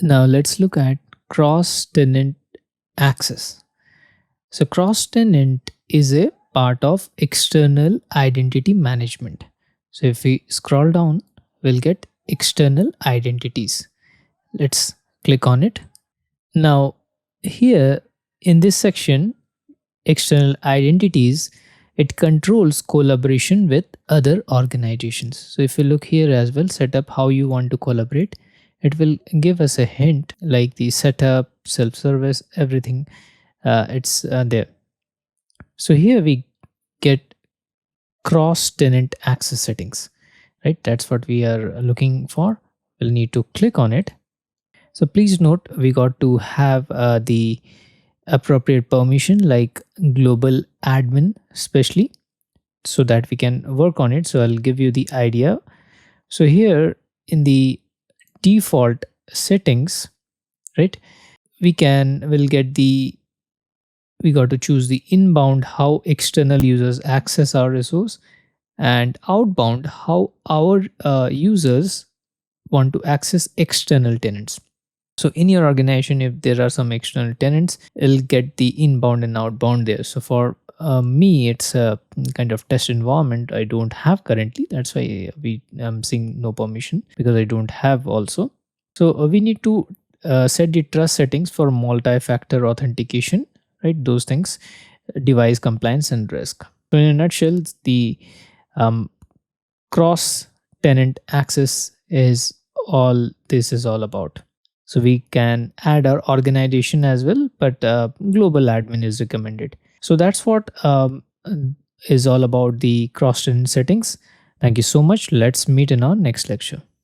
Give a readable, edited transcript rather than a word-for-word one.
Now let's look at cross-tenant access. So cross-tenant is a part of external identity management. So if we scroll down, we'll get external identities. Let's click on it. Now here in this section, external identities, it controls collaboration with other organizations. So if you look here as well, set up how you want to collaborate, it will give us a hint like the setup, self-service, everything. It's there. So here we get cross tenant access settings, right? That's what we are looking for. We'll need to click on it. So please note we got to have the appropriate permission like global admin especially, so that we can work on it. So I'll give you the idea. So here in the default settings, right, we'll get the, we got to choose the inbound how external users access our resource, and outbound how our users want to access external tenants. So in your organization, if there are some external tenants, it'll get the inbound and outbound there. So for me, it's a kind of test environment I don't have currently. That's why we I'm seeing no permission because I don't have also. So we need to set the trust settings for multi-factor authentication, right? Those things, device compliance and risk. So in a nutshell, the um, cross tenant access is all this is all about. So we can add our organization as well, but global admin is recommended. So that's what is all about the cross tenant settings. Thank you so much. Let's meet in our next lecture.